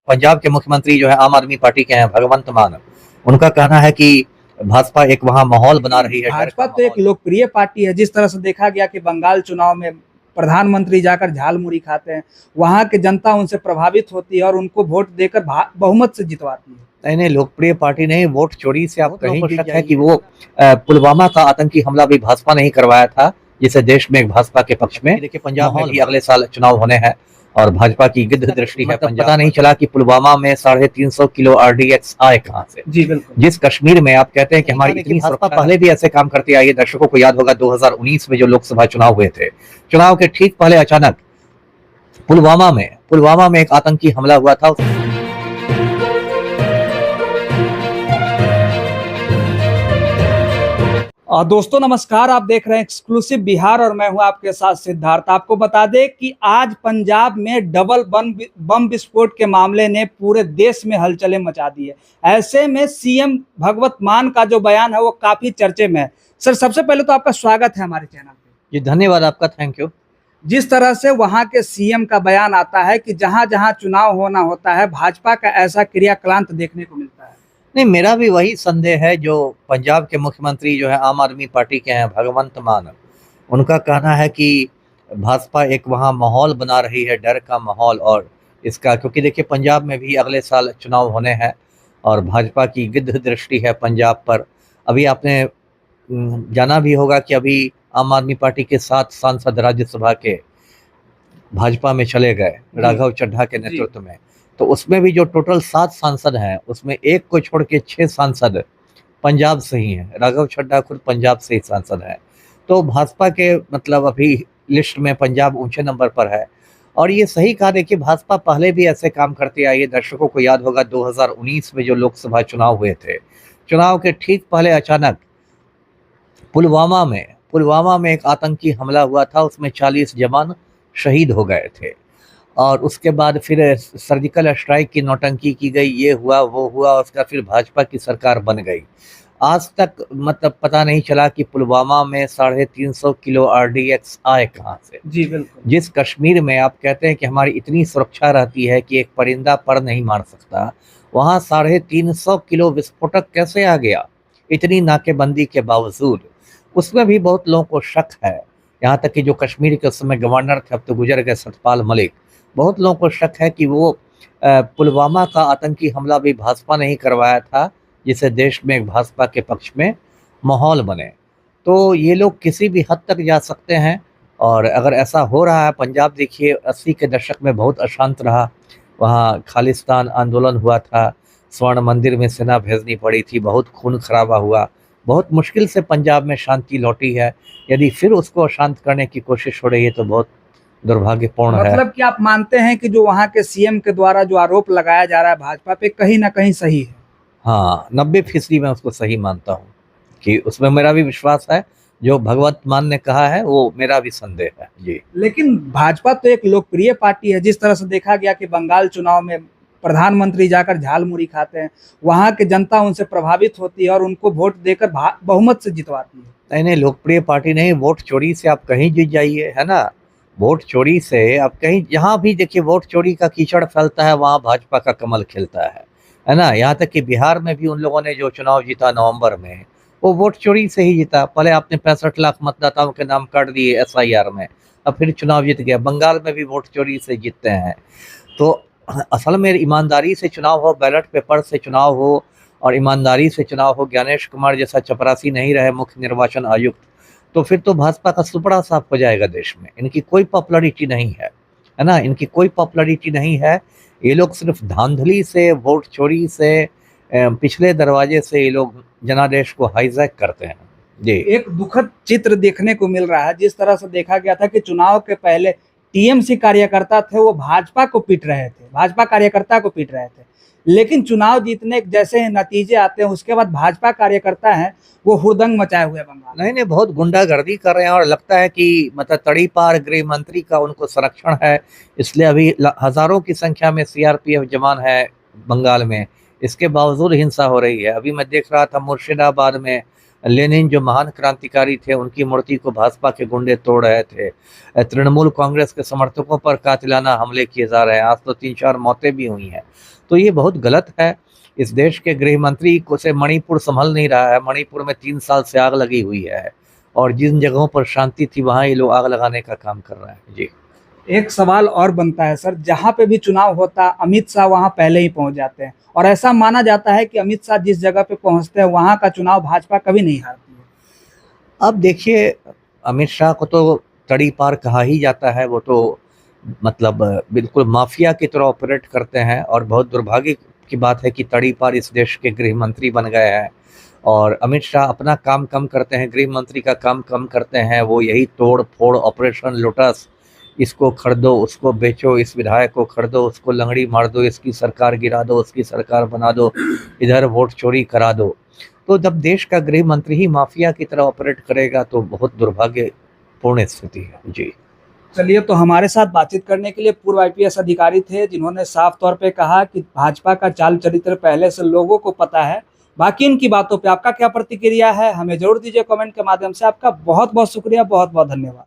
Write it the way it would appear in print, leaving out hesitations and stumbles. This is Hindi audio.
पंजाब के मुख्यमंत्री जो है आम आदमी पार्टी के हैं, भगवंत मान, उनका कहना है कि भाजपा एक वहां माहौल बना रही है। भाजपा तो एक लोकप्रिय पार्टी है। जिस तरह से देखा गया कि बंगाल चुनाव में प्रधानमंत्री जाकर झाल मुड़ी खाते हैं, वहां की जनता उनसे प्रभावित होती है और उनको वोट देकर बहुमत से जितवाती है। नहीं, लोकप्रिय पार्टी नहीं, वोट चोरी से आप कहीं शक है कि वो पुलवामा का आतंकी हमला भी भाजपा ने ही करवाया था, जिसे देश में भाजपा के पक्ष में। देखिए पंजाब में भी अगले साल चुनाव होने हैं और भाजपा की गिद्ध दृष्टि है। पता नहीं चला कि पुलवामा में 350 किलो RDX आए कहां से। जी बिल्कुल। जिस कश्मीर में आप कहते हैं कि हमारी इतनी भाजपा पहले भी ऐसे काम करती आई है। दर्शकों को याद होगा 2019 में जो लोकसभा चुनाव हुए थे, चुनाव के ठीक पहले अचानक पुलवामा में एक आतंकी हमला हुआ था। दोस्तों नमस्कार, आप देख रहे हैं एक्सक्लूसिव बिहार और मैं हूं आपके साथ सिद्धार्थ। आपको बता दें कि आज पंजाब में डबल बम विस्फोट के मामले ने पूरे देश में हलचलें मचा दी है। ऐसे में सीएम भगवंत मान का जो बयान है वो काफी चर्चे में है। सर, सबसे पहले तो आपका स्वागत है हमारे चैनल पे। जी धन्यवाद आपका, थैंक यू। जिस तरह से वहां के सीएम का बयान आता है कि जहां जहां चुनाव होना होता है भाजपा का ऐसा क्रियाक्रांत देखने को मिलता है। नहीं, मेरा भी वही संदेह है। जो पंजाब के मुख्यमंत्री जो है आम आदमी पार्टी के हैं, भगवंत मान, उनका कहना है कि भाजपा एक वहाँ माहौल बना रही है, डर का माहौल। और इसका क्योंकि देखिए पंजाब में भी अगले साल चुनाव होने हैं और भाजपा की गिद्ध दृष्टि है पंजाब पर। अभी आपने जाना भी होगा कि अभी आम आदमी पार्टी के 7 सांसद राज्यसभा के भाजपा में चले गए, राघव चड्ढा के नेतृत्व में। तो उसमें भी जो टोटल 7 सांसद हैं, उसमें एक को छोड़ के 6 सांसद पंजाब से ही हैं। राघव चड्ढा खुद पंजाब से ही सांसद हैं। तो भाजपा के मतलब अभी लिस्ट में पंजाब ऊंचे नंबर पर है। और ये सही कहा, देखिए भाजपा पहले भी ऐसे काम करती आई है। दर्शकों को याद होगा 2019 में जो लोकसभा चुनाव हुए थे, चुनाव के ठीक पहले अचानक पुलवामा में एक आतंकी हमला हुआ था। उसमें 40 जवान शहीद हो गए थे और उसके बाद फिर सर्जिकल स्ट्राइक की नौटंकी की गई, ये हुआ वो हुआ, उसका फिर भाजपा की सरकार बन गई। आज तक मतलब पता नहीं चला कि पुलवामा में 350 किलो RDX आए कहां से। जी बिल्कुल। जिस कश्मीर में आप कहते हैं कि हमारी इतनी सुरक्षा रहती है कि एक परिंदा पर नहीं मार सकता, वहां 350 किलो विस्फोटक कैसे आ गया इतनी नाकेबंदी के बावजूद। उसमें भी बहुत लोगों को शक है। यहाँ तक कि जो कश्मीर के उस समय गवर्नर थे, अब तो गुजर गए, सतपाल मलिक, बहुत लोगों को शक है कि वो पुलवामा का आतंकी हमला भी भाजपा ने ही करवाया था, जिसे देश में भाजपा के पक्ष में माहौल बने। तो ये लोग किसी भी हद तक जा सकते हैं। और अगर ऐसा हो रहा है, पंजाब देखिए 80 के दशक में बहुत अशांत रहा, वहाँ खालिस्तान आंदोलन हुआ था, स्वर्ण मंदिर में सेना भेजनी पड़ी थी, बहुत खून खराबा हुआ, बहुत मुश्किल से पंजाब में शांति लौटी है। यदि फिर उसको अशांत करने की कोशिश हो रही है तो बहुत दुर्भाग्यपूर्ण है। मतलब कि आप मानते हैं कि जो वहां के सीएम के द्वारा जो आरोप लगाया जा रहा है भाजपा पे, कहीं ना कहीं सही है? हाँ, 90% मैं उसको सही मानता हूँ कि उसमें मेरा भी विश्वास है। जो भगवंत मान ने कहा है वो मेरा भी संदेह है। जी, लेकिन भाजपा तो एक लोकप्रिय पार्टी है। जिस तरह से देखा गया कि बंगाल चुनाव में प्रधानमंत्री जाकर झाल मुड़ी खाते हैं, वहां की जनता उनसे प्रभावित होती है और उनको वोट देकर बहुमत से जितवाती है। नहीं, लोकप्रिय पार्टी नहीं, वोट चोरी से आप कहीं जीत जाइए, है ना। वोट चोरी से आप कहीं, जहाँ भी देखिए वोट चोरी का कीचड़ फैलता है वहाँ भाजपा का कमल खिलता है ना। यहाँ तक कि बिहार में भी उन लोगों ने जो चुनाव जीता नवंबर में, वो वोट चोरी से ही जीता। पहले आपने 65 लाख मतदाताओं के नाम काट दिए SIR में, अब फिर चुनाव जीत गया। बंगाल में भी वोट चोरी से जीतते हैं। तो असल में ईमानदारी से चुनाव हो, बैलेट पेपर से चुनाव हो और ईमानदारी से चुनाव हो, ज्ञानेश कुमार जैसा चपरासी नहीं रहे मुख्य निर्वाचन आयुक्त, तो फिर तो भाजपा का सुपड़ा साफ हो जाएगा देश में। इनकी कोई पॉपुलरिटी नहीं है ना, इनकी कोई पॉपुलरिटी नहीं है। ये लोग सिर्फ धांधली से, वोट चोरी से, पिछले दरवाजे से ये लोग जनादेश को हाईजैक करते हैं। जी, एक दुखद चित्र देखने को मिल रहा है। जिस तरह से देखा गया था कि चुनाव के पहले TMC कार्यकर्ता थे, वो भाजपा को पीट रहे थे, भाजपा कार्यकर्ता को पीट रहे थे। लेकिन चुनाव जीतने जैसे नतीजे आते हैं उसके बाद भाजपा कार्यकर्ता हैं वो हुड़दंग मचाए हुए बंगाल। नहीं, बहुत गुंडागर्दी कर रहे हैं और लगता है कि मतलब तड़ीपार गृह मंत्री का उनको संरक्षण है, इसलिए अभी हजारों की संख्या में CRPF जवान है बंगाल में। इसके बावजूद हिंसा हो रही है। अभी मैं देख रहा था मुर्शिदाबाद में लेनिन जो महान क्रांतिकारी थे, उनकी मूर्ति को भाजपा के गुंडे तोड़ रहे थे। तृणमूल कांग्रेस के समर्थकों पर कातिलाना हमले किए जा रहे हैं। आज तो 3-4 मौतें भी हुई हैं। तो ये बहुत गलत है। इस देश के गृह मंत्री को से मणिपुर संभल नहीं रहा है। मणिपुर में 3 साल से आग लगी हुई है और जिन जगहों पर शांति थी वहाँ ये लोग आग लगाने का काम कर रहे हैं। जी। एक सवाल और बनता है सर, जहां पे भी चुनाव होता अमित शाह वहां पहले ही पहुंच जाते हैं और ऐसा माना जाता है कि अमित शाह जिस जगह पे पहुंचते हैं वहां का चुनाव भाजपा कभी नहीं हारती है। अब देखिए, अमित शाह को तो तड़ी पार कहा ही जाता है। वो तो मतलब बिल्कुल माफिया की तरह ऑपरेट करते हैं और बहुत दुर्भाग्य की बात है कि तड़ी पार इस देश के गृह मंत्री बन गए हैं। और अमित शाह अपना काम कम करते हैं, गृह मंत्री का काम कम करते हैं। वो यही तोड़ फोड़, ऑपरेशन लोटस, इसको खरीदो उसको बेचो, इस विधायक को खरीदो उसको लंगड़ी मार दो, इसकी सरकार गिरा दो उसकी सरकार बना दो, इधर वोट चोरी करा दो। तो जब देश का गृह मंत्री ही माफिया की तरह ऑपरेट करेगा तो बहुत दुर्भाग्यपूर्ण स्थिति है। जी। चलिए, तो हमारे साथ बातचीत करने के लिए पूर्व आईपीएस अधिकारी थे जिन्होंने साफ तौर पे कहा कि भाजपा का चाल चरित्र पहले से लोगों को पता है। बाकी इनकी बातों पे आपका क्या प्रतिक्रिया है हमें जरूर दीजिए कमेंट के माध्यम से। आपका बहुत बहुत शुक्रिया, बहुत बहुत धन्यवाद।